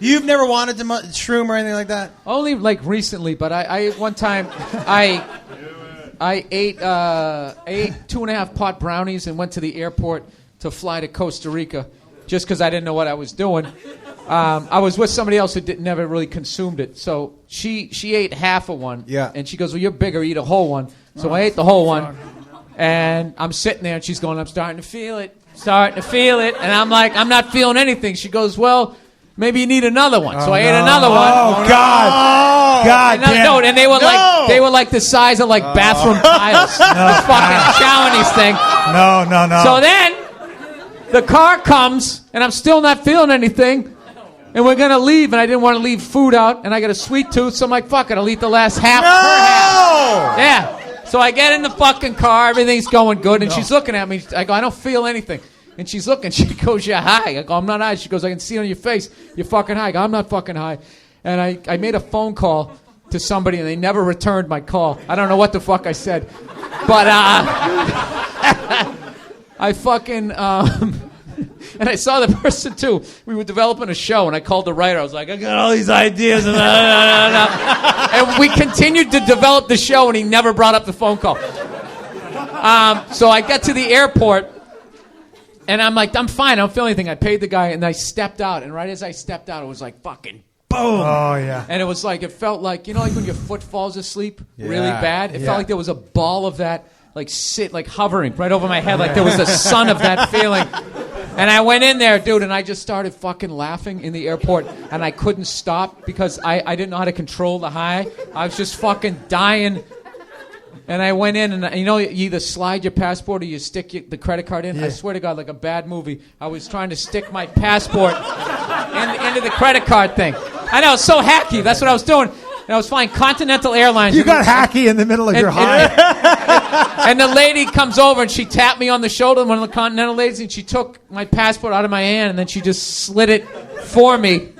You've never wanted to shroom or anything like that? Only like recently, but I one time I ate 2.5 pot brownies and went to the airport to fly to Costa Rica just because I didn't know what I was doing. I was with somebody else who never really consumed it. So she ate half of one. Yeah. And she goes, well, you're bigger, eat a whole one. So I ate the whole one. And I'm sitting there and she's going, I'm starting to feel it. And I'm like, I'm not feeling anything. She goes, well, maybe you need another one. So I ate another one. Oh, God. God damn. No, and they were like the size of like bathroom tiles. This fucking Chamonix thing. No. So then the car comes and I'm still not feeling anything. And we're going to leave, and I didn't want to leave food out, and I got a sweet tooth, so I'm like, fuck it, I'll eat the last half. No! Her half. Yeah. So I get in the fucking car, everything's going good, and she's looking at me. I go, I don't feel anything. And she's looking, she goes, you're high. I go, I'm not high. She goes, I can see it on your face. You're fucking high. I go, I'm not fucking high. And I made a phone call to somebody, and they never returned my call. I don't know what the fuck I said. But I fucking... and I saw the person, too. We were developing a show, and I called the writer. I was like, I got all these ideas. And we continued to develop the show, and he never brought up the phone call. So I get to the airport, and I'm like, I'm fine. I don't feel anything. I paid the guy, and I stepped out. And right as I stepped out, it was like fucking boom. Oh, yeah. And it was like, it felt like, you know, like when your foot falls asleep really bad? It felt like there was a ball of that, like hovering right over my head. Like there was a sun of that feeling. And I went in there, dude, and I just started fucking laughing in the airport, and I couldn't stop because I didn't know how to control the high. I was just fucking dying. And I went in, and you know, you either slide your passport or you stick the credit card in. Yeah. I swear to God, like a bad movie. I was trying to stick my passport into the credit card thing. I know, it's so hacky. That's what I was doing. And I was flying Continental Airlines. You got hacky in the middle of your high. And the lady comes over and she tapped me on the shoulder, one of the Continental ladies, and she took my passport out of my hand and then she just slid it for me.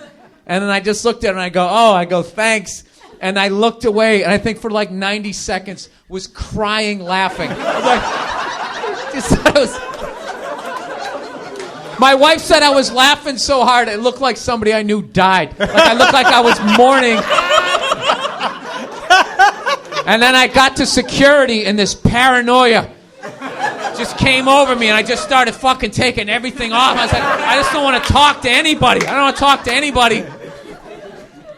And then I just looked at her and I go, thanks. And I looked away and I think for like 90 seconds was crying, laughing. I was like, my wife said I was laughing so hard it looked like somebody I knew died. Like I looked like I was mourning. And then I got to security and this paranoia just came over me and I just started fucking taking everything off. I was like, I just don't want to talk to anybody. I don't want to talk to anybody.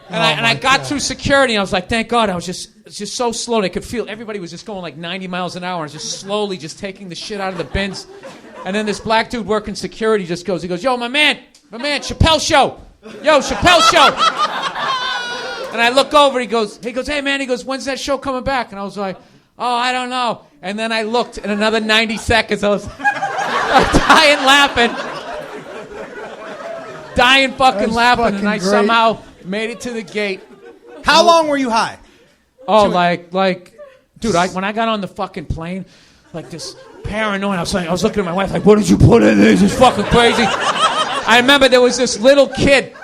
And I got through security and I was like, thank God. I was just so slow. I could feel everybody was just going like 90 miles an hour. I was just slowly just taking the shit out of the bins. And then this black dude working security just goes, yo, my man, Chappelle Show. Yo, Chappelle Show. And I look over, he goes, hey man, when's that show coming back? And I was like, oh, I don't know. And then I looked, in another 90 seconds, I was dying laughing, and I somehow made it to the gate. How long were you high? Oh, like, dude, when I got on the fucking plane, like this paranoia, I was looking at my wife like, what did you put in this? It's fucking crazy. I remember there was this little kid,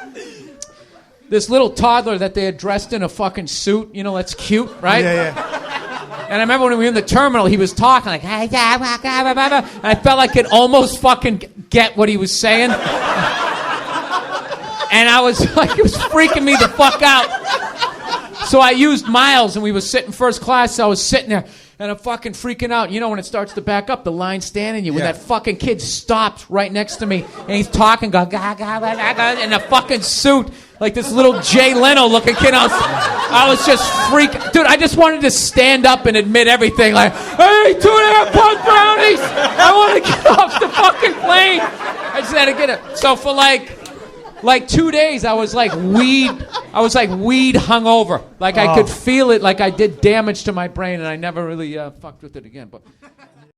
this little toddler that they had dressed in a fucking suit. You know, that's cute, right? Yeah. And I remember when we were in the terminal, he was talking like, and I felt like I could almost fucking get what he was saying. And I was like, it was freaking me the fuck out. So I used miles, and we were sitting first class, so I was sitting there, and I'm fucking freaking out. You know, when it starts to back up, the line's standing you. When that fucking kid stopped right next to me, and he's talking, going, in a fucking suit, like this little Jay Leno looking kid. I was just freaking. Dude, I just wanted to stand up and admit everything. Like, hey, 2.5 pot brownies. I want to get off the fucking plane. I just had to get it. So for like 2 days, I was like weed hungover. Like I could feel it, like I did damage to my brain, and I never really fucked with it again. But